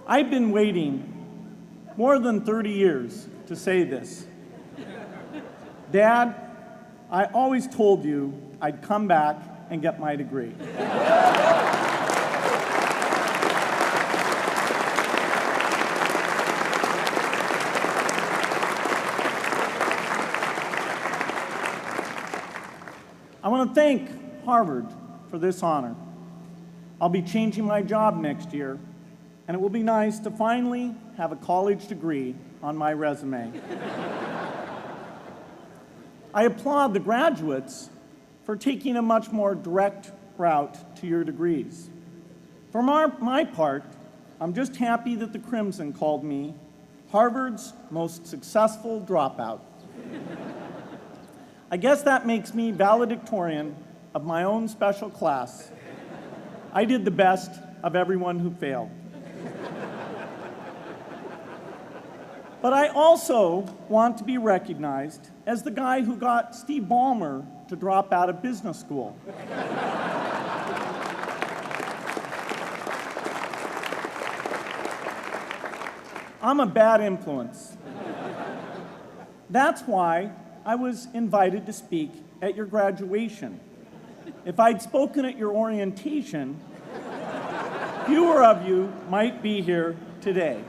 I've been waiting more than 30 years to say this. Dad, I always told you I'd come back and get my degree. I want to thank Harvard for this honor. I'll be changing my job next year, and it will be nice to finally have a college degree on my resume. I applaud the graduates for taking a much more direct route to your degrees. For my part, I'm just happy that the Crimson called me Harvard's most successful dropout. I guess that makes me valedictorian of my own special class. I did the best of everyone who failed. But I also want to be recognized as the guy who got Steve Ballmer to drop out of business school. I'm a bad influence. That's why I was invited to speak at your graduation. If I'd spoken at your orientation, fewer of you might be here today.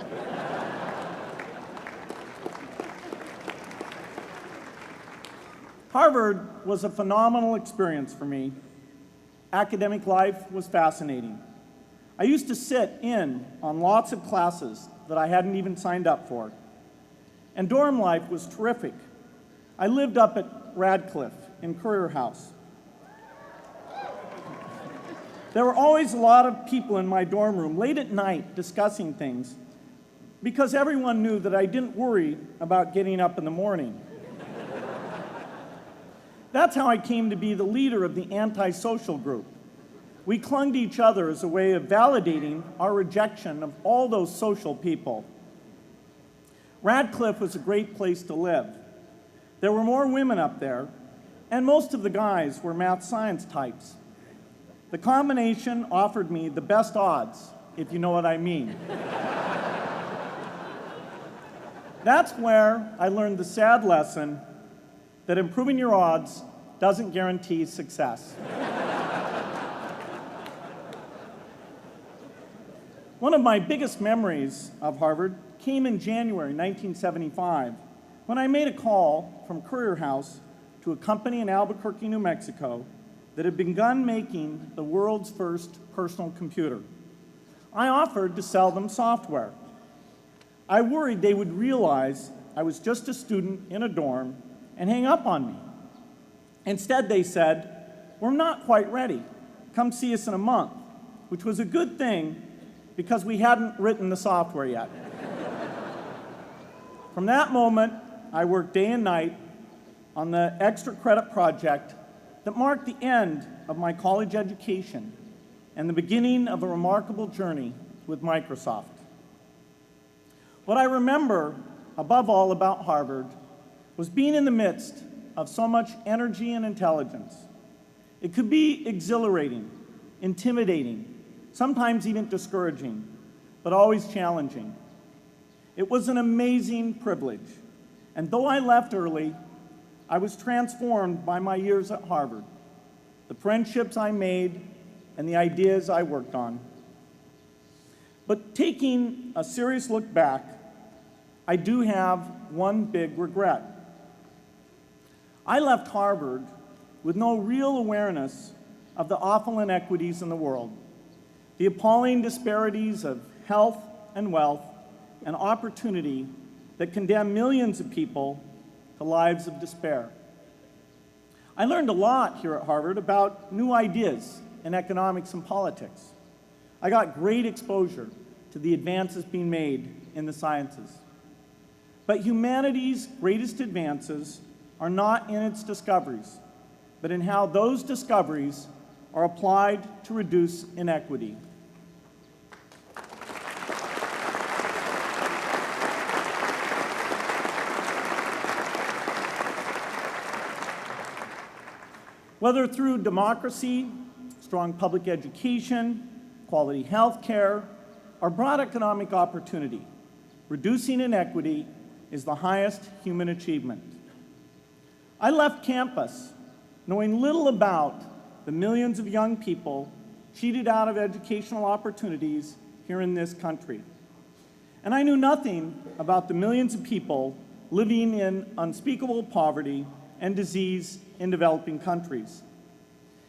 Harvard was a phenomenal experience for me. Academic life was fascinating. I used to sit in on lots of classes that I hadn't even signed up for. And dorm life was terrific. I lived up at Radcliffe in Currier House. There were always a lot of people in my dorm room late at night discussing things because everyone knew that I didn't worry about getting up in the morning. That's how I came to be the leader of the antisocial group. We clung to each other as a way of validating our rejection of all those social people. Radcliffe was a great place to live. There were more women up there, and most of the guys were math science types. The combination offered me the best odds, if you know what I mean. That's where I learned the sad lesson that improving your odds doesn't guarantee success. One of my biggest memories of Harvard came in January 1975, when I made a call from Currier House to a company in Albuquerque, New Mexico, that had begun making the world's first personal computer. I offered to sell them software. I worried they would realize I was just a student in a dorm and hang up on me. Instead, they said, "We're not quite ready. Come see us in a month," which was a good thing because we hadn't written the software yet. From that moment, I worked day and night on the extra credit project that marked the end of my college education and the beginning of a remarkable journey with Microsoft. What I remember above all about Harvard was being in the midst of so much energy and intelligence. It could be exhilarating, intimidating, sometimes even discouraging, but always challenging. It was an amazing privilege, and though I left early, I was transformed by my years at Harvard, the friendships I made, and the ideas I worked on. But taking a serious look back, I do have one big regret. I left Harvard with no real awareness of the awful inequities in the world, the appalling disparities of health and wealth and opportunity that condemn millions of people to lives of despair. I learned a lot here at Harvard about new ideas in economics and politics. I got great exposure to the advances being made in the sciences. But humanity's greatest advances are not in its discoveries, but in how those discoveries are applied to reduce inequity. Whether through democracy, strong public education, quality health care, are broad economic opportunity. Reducing inequity is the highest human achievement. I left campus knowing little about the millions of young people cheated out of educational opportunities here in this country. And I knew nothing about the millions of people living in unspeakable poverty and disease in developing countries.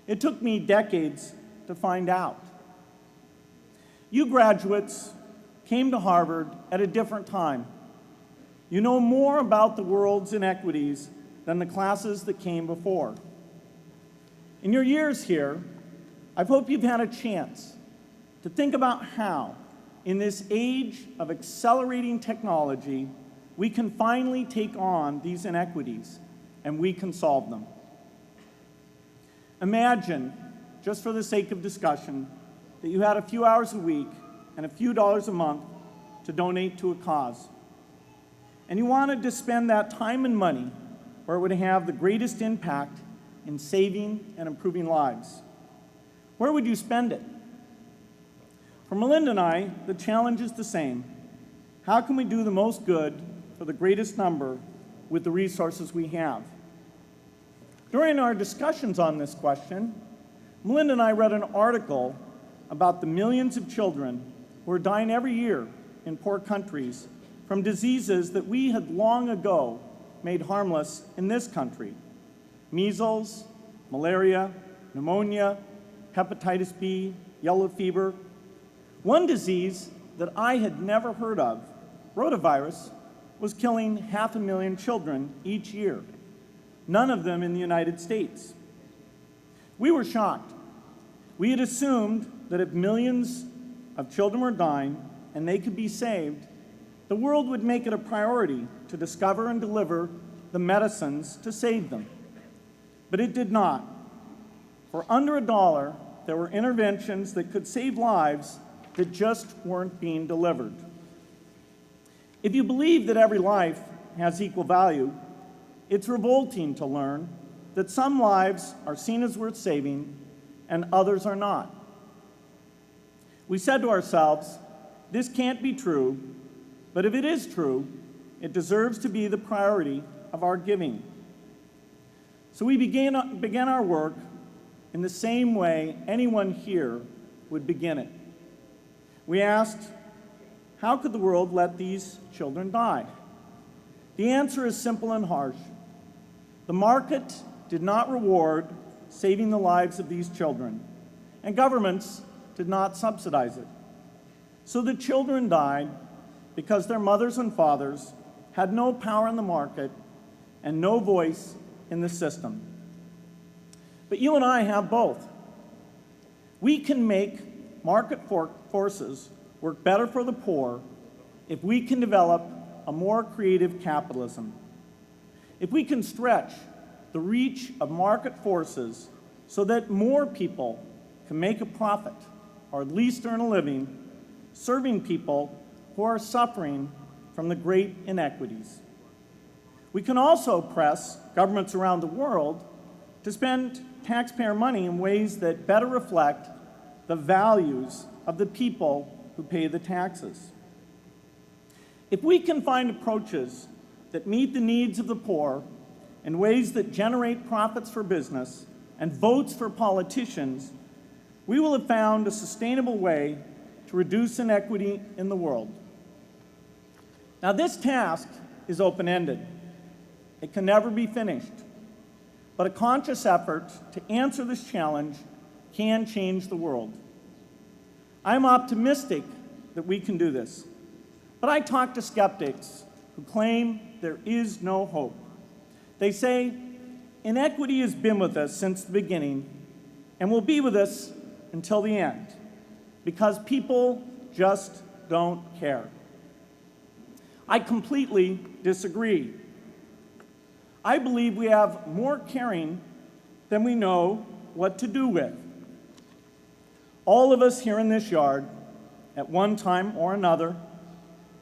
It took me decades to find out. You graduates came to Harvard at a different time. You know more about the world's inequities than the classes that came before. In your years here, I hope you've had a chance to think about how, in this age of accelerating technology, we can finally take on these inequities and we can solve them. Imagine, just for the sake of discussion, that you had a few hours a week and a few dollars a month to donate to a cause. And you wanted to spend that time and money where it would have the greatest impact in saving and improving lives. Where would you spend it? For Melinda and I, the challenge is the same. How can we do the most good for the greatest number with the resources we have? During our discussions on this question, Melinda and I read an article about the millions of children who are dying every year in poor countries from diseases that we had long ago made harmless in this country: measles, malaria, pneumonia, hepatitis B, yellow fever. One disease that I had never heard of, rotavirus, was killing 500,000 children each year, none of them in the United States. We were shocked. We had assumed that if millions of children were dying and they could be saved, the world would make it a priority to discover and deliver the medicines to save them. But it did not. For under $1, there were interventions that could save lives that just weren't being delivered. If you believe that every life has equal value, it's revolting to learn that some lives are seen as worth saving and others are not. We said to ourselves, this can't be true, but if it is true, it deserves to be the priority of our giving. So we began our work in the same way anyone here would begin it. We asked, how could the world let these children die? The answer is simple and harsh. The market did not reward saving the lives of these children, and governments did not subsidize it. So the children died because their mothers and fathers had no power in the market and no voice in the system. But you and I have both. We can make market forces work better for the poor if we can develop a more creative capitalism. If we can stretch the reach of market forces so that more people can make a profit, or at least earn a living, serving people who are suffering from the great inequities. We can also press governments around the world to spend taxpayer money in ways that better reflect the values of the people who pay the taxes. If we can find approaches that meet the needs of the poor in ways that generate profits for business and votes for politicians, we will have found a sustainable way to reduce inequity in the world. Now, this task is open-ended. It can never be finished. But a conscious effort to answer this challenge can change the world. I'm optimistic that we can do this. But I talk to skeptics who claim there is no hope. They say, inequity has been with us since the beginning and will be with us until the end, because people just don't care. I completely disagree. I believe we have more caring than we know what to do with. All of us here in this yard, at one time or another,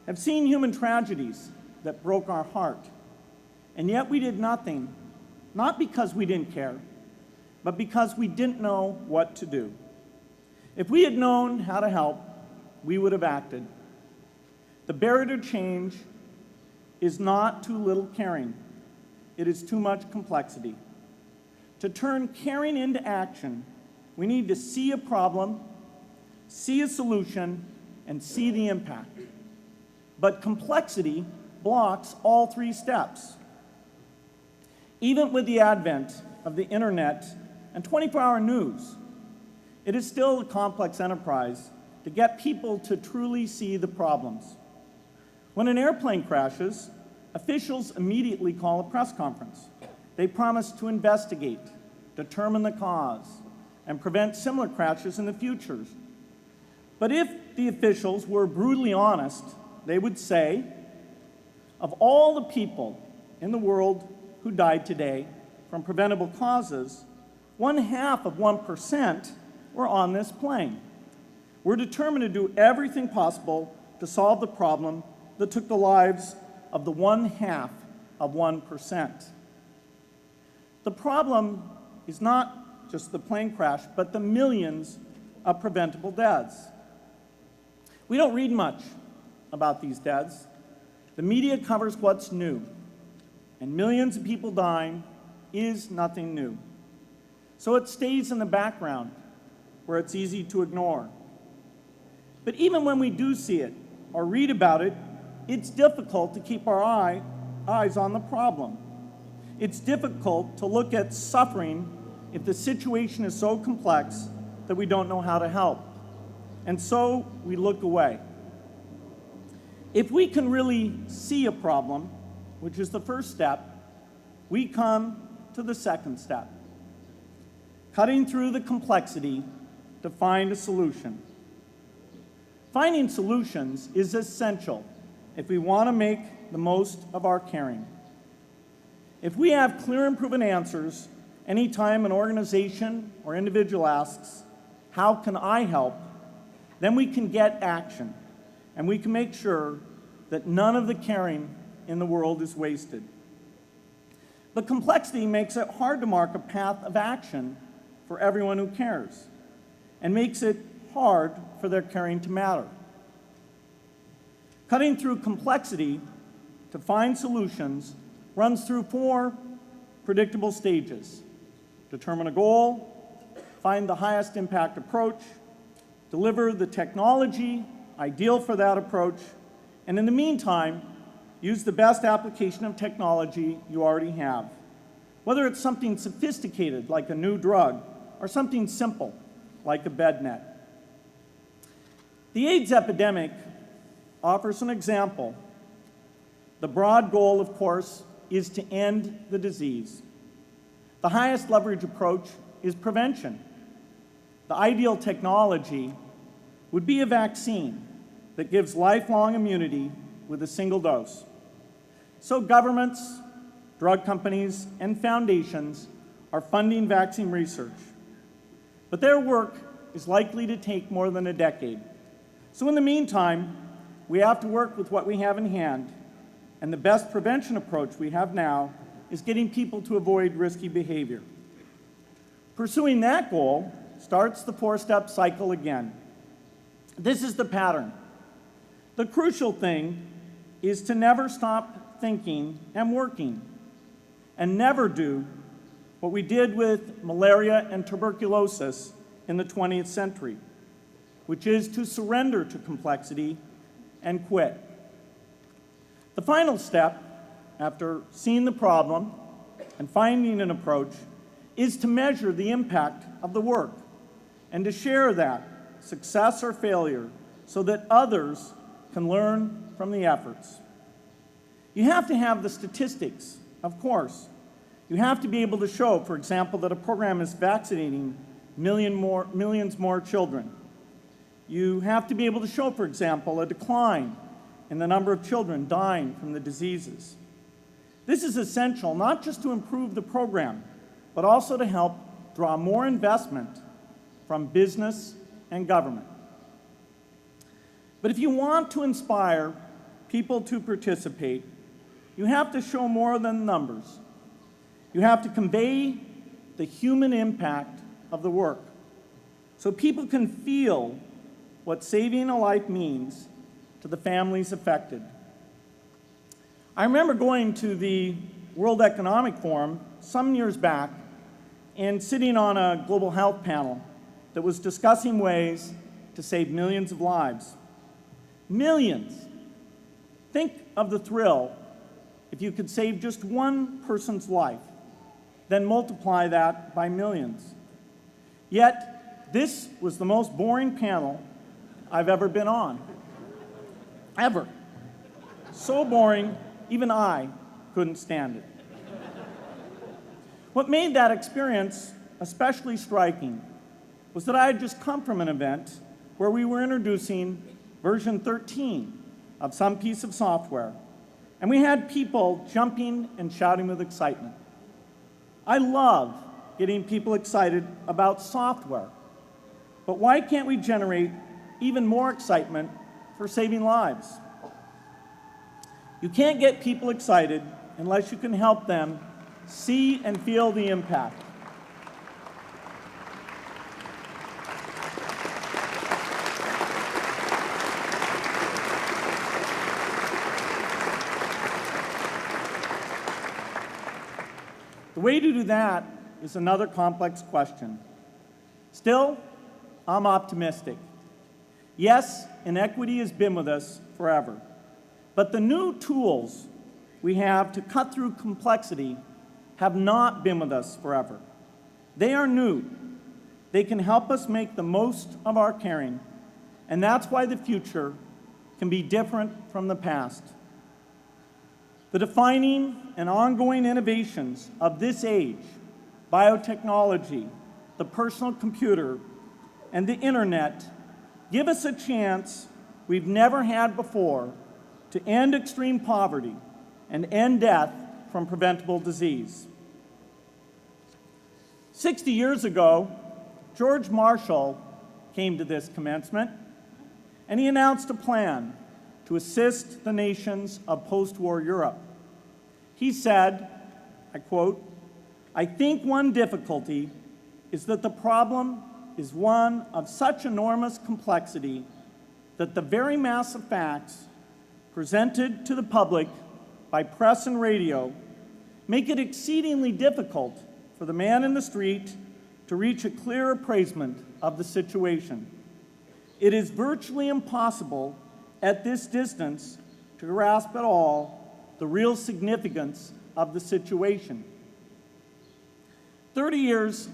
have seen human tragedies that broke our heart, and yet we did nothing, not because we didn't care, but because we didn't know what to do. If we had known how to help, we would have acted. The barrier to change is not too little caring. It is too much complexity. To turn caring into action, we need to see a problem, see a solution, and see the impact. But complexity blocks all three steps. Even with the advent of the internet and 24-hour news, it is still a complex enterprise to get people to truly see the problems. When an airplane crashes, officials immediately call a press conference. They promise to investigate, determine the cause, and prevent similar crashes in the future. But if the officials were brutally honest, they would say, of all the people in the world who died today from preventable causes, 0.5% were on this plane. We're determined to do everything possible to solve the problem that took the lives of the 0.5%. The problem is not just the plane crash, but the millions of preventable deaths. We don't read much about these deaths. The media covers what's new, and millions of people dying is nothing new. So it stays in the background where it's easy to ignore. But even when we do see it or read about it, it's difficult to keep our eyes on the problem. It's difficult to look at suffering if the situation is so complex that we don't know how to help. And so we look away. If we can really see a problem, which is the first step, we come to the second step, cutting through the complexity to find a solution. Finding solutions is essential if we want to make the most of our caring. If we have clear and proven answers anytime an organization or individual asks, "How can I help?" then we can get action, and we can make sure that none of the caring in the world is wasted. But complexity makes it hard to mark a path of action for everyone who cares, and makes it hard for their caring to matter. Cutting through complexity to find solutions runs through 4 predictable stages: determine a goal, find the highest impact approach, deliver the technology ideal for that approach, and in the meantime, use the best application of technology you already have, whether it's something sophisticated like a new drug or something simple like a bed net. The AIDS epidemic offers an example. The broad goal, of course, is to end the disease. The highest leverage approach is prevention. The ideal technology would be a vaccine that gives lifelong immunity with a single dose. So governments, drug companies, and foundations are funding vaccine research. But their work is likely to take more than a decade. So in the meantime, we have to work with what we have in hand, and the best prevention approach we have now is getting people to avoid risky behavior. Pursuing that goal starts the 4-step cycle again. This is the pattern. The crucial thing is to never stop thinking and working, and never do what we did with malaria and tuberculosis in the 20th century, which is to surrender to complexity and quit. The final step, after seeing the problem and finding an approach, is to measure the impact of the work and to share that, success or failure, so that others can learn from the efforts. You have to have the statistics, of course. You have to be able to show, for example, that a program is vaccinating millions more children. You have to be able to show, for example, a decline in the number of children dying from the diseases. This is essential not just to improve the program, but also to help draw more investment from business and government. But if you want to inspire people to participate, you have to show more than numbers. You have to convey the human impact of the work so people can feel what saving a life means to the families affected. I remember going to the World Economic Forum some years back and sitting on a global health panel that was discussing ways to save millions of lives. Millions! Think of the thrill if you could save just one person's life, then multiply that by millions. Yet, this was the most boring panel I've ever been on. Ever. So boring, even I couldn't stand it. What made that experience especially striking was that I had just come from an event where we were introducing version 13 of some piece of software, and we had people jumping and shouting with excitement. I love getting people excited about software, but why can't we generate even more excitement for saving lives? You can't get people excited unless you can help them see and feel the impact. The way to do that is another complex question. Still, I'm optimistic. Yes, inequity has been with us forever, but the new tools we have to cut through complexity have not been with us forever. They are new. They can help us make the most of our caring, and that's why the future can be different from the past. The defining and ongoing innovations of this age, biotechnology, the personal computer, and the internet, give us a chance we've never had before to end extreme poverty and end death from preventable disease. 60 years ago, George Marshall came to this commencement, and he announced a plan to assist the nations of post-war Europe. He said, I quote, "I think one difficulty is that the problem is one of such enormous complexity that the very mass of facts presented to the public by press and radio make it exceedingly difficult for the man in the street to reach a clear appraisement of the situation. It is virtually impossible at this distance to grasp at all the real significance of the situation." 30 years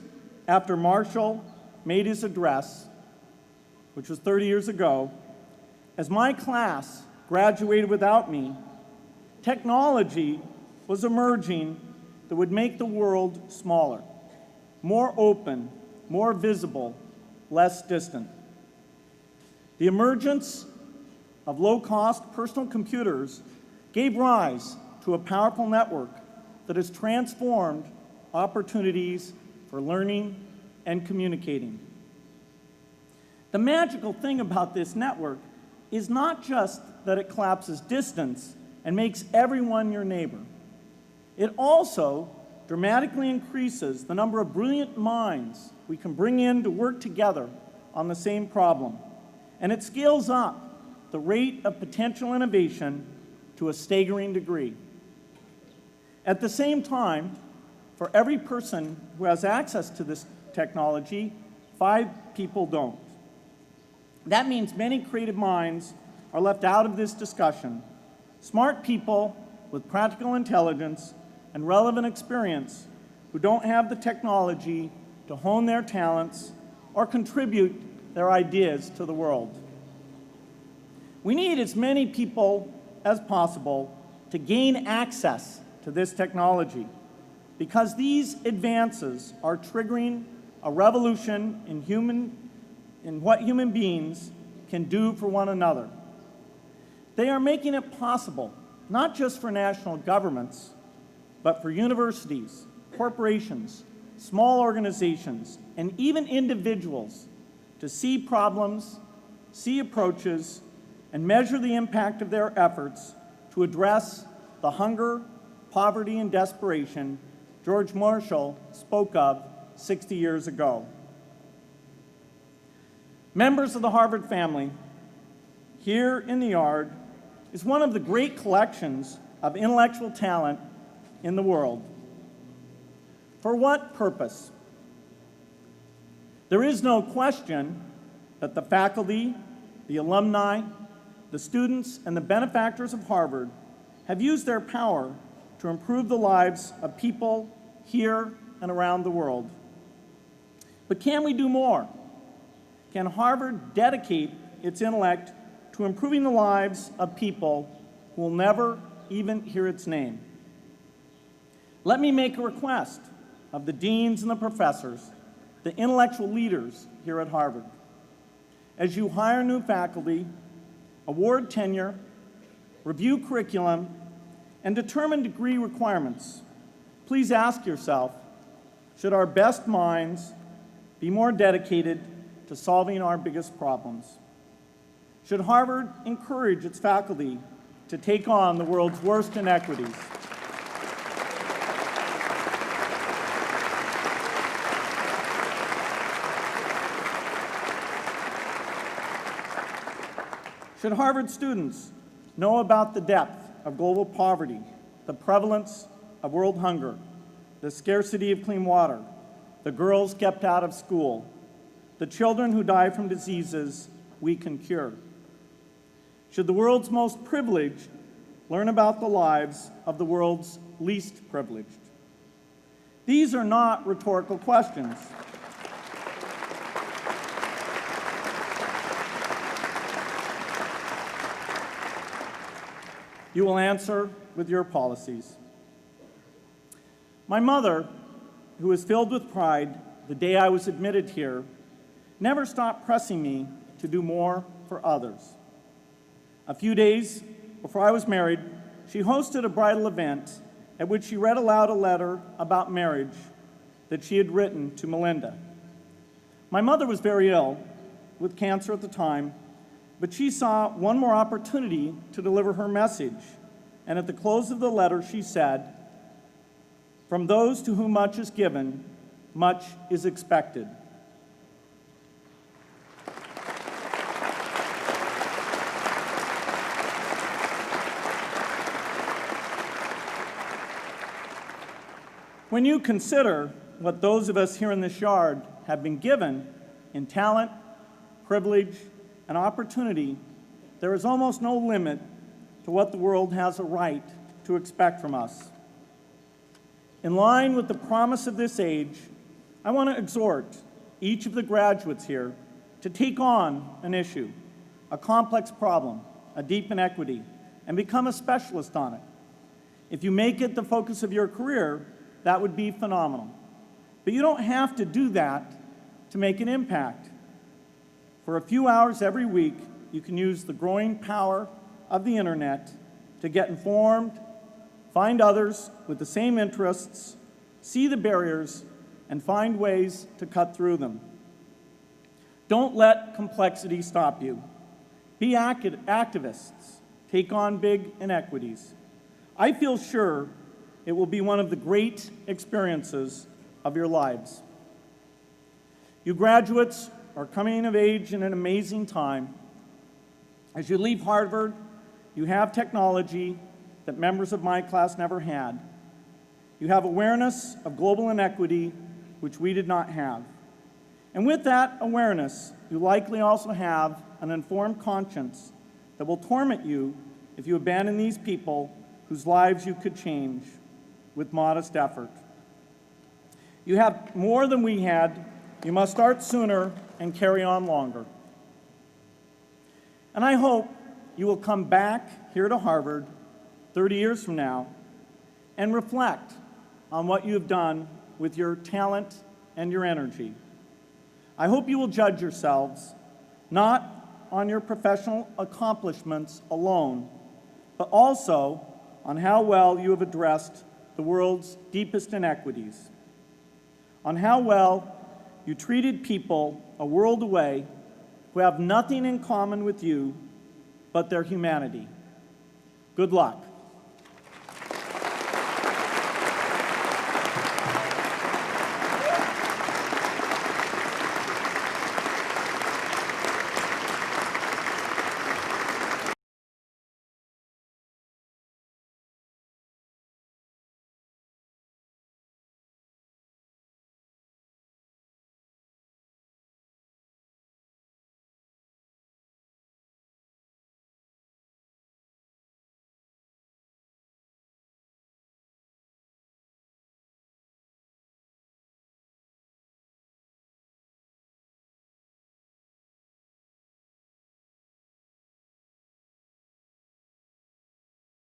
after Marshall made his address, which was 30 years ago, as my class graduated without me, technology was emerging that would make the world smaller, more open, more visible, less distant. The emergence of low-cost personal computers gave rise to a powerful network that has transformed opportunities for learning and communicating. The magical thing about this network is not just that it collapses distance and makes everyone your neighbor. It also dramatically increases the number of brilliant minds we can bring in to work together on the same problem. And it scales up the rate of potential innovation to a staggering degree. At the same time, for every person who has access to this technology, 5 people don't. That means many creative minds are left out of this discussion. Smart people with practical intelligence and relevant experience who don't have the technology to hone their talents or contribute their ideas to the world. We need as many people as possible to gain access to this technology, because these advances are triggering a revolution in what human beings can do for one another. They are making it possible, not just for national governments, but for universities, corporations, small organizations, and even individuals to see problems, see approaches, and measure the impact of their efforts to address the hunger, poverty, and desperation George Marshall spoke of 60 years ago. Members of the Harvard family, here in the yard is one of the great collections of intellectual talent in the world. For what purpose? There is no question that the faculty, the alumni, the students, and the benefactors of Harvard have used their power to improve the lives of people here and around the world. But can we do more? Can Harvard dedicate its intellect to improving the lives of people who will never even hear its name? Let me make a request of the deans and the professors, the intellectual leaders here at Harvard. As you hire new faculty, award tenure, review curriculum, and determine degree requirements, please ask yourself, should our best minds be more dedicated to solving our biggest problems? Should Harvard encourage its faculty to take on the world's worst inequities? Should Harvard students know about the depth of global poverty, the prevalence of world hunger, the scarcity of clean water, the girls kept out of school, the children who die from diseases we can cure? Should the world's most privileged learn about the lives of the world's least privileged? These are not rhetorical questions. You will answer with your policies. My mother, who was filled with pride the day I was admitted here, never stopped pressing me to do more for others. A few days before I was married, she hosted a bridal event at which she read aloud a letter about marriage that she had written to Melinda. My mother was very ill, with cancer at the time, but she saw one more opportunity to deliver her message, and at the close of the letter she said, "From those to whom much is given, much is expected." When you consider what those of us here in this yard have been given in talent, privilege, and opportunity, there is almost no limit to what the world has a right to expect from us. In line with the promise of this age, I want to exhort each of the graduates here to take on an issue, a complex problem, a deep inequity, and become a specialist on it. If you make it the focus of your career, that would be phenomenal. But you don't have to do that to make an impact. For a few hours every week, you can use the growing power of the internet to get informed, find others with the same interests, see the barriers, and find ways to cut through them. Don't let complexity stop you. Be activists. Take on big inequities. I feel sure it will be one of the great experiences of your lives. You graduates are coming of age in an amazing time. As you leave Harvard, you have technology that members of my class never had. You have awareness of global inequity, which we did not have. And with that awareness, you likely also have an informed conscience that will torment you if you abandon these people whose lives you could change with modest effort. You have more than we had. You must start sooner and carry on longer. And I hope you will come back here to Harvard 30 years from now and reflect on what you have done with your talent and your energy. I hope you will judge yourselves not on your professional accomplishments alone, but also on how well you have addressed the world's deepest inequities, on how well you treated people a world away who have nothing in common with you but their humanity. Good luck.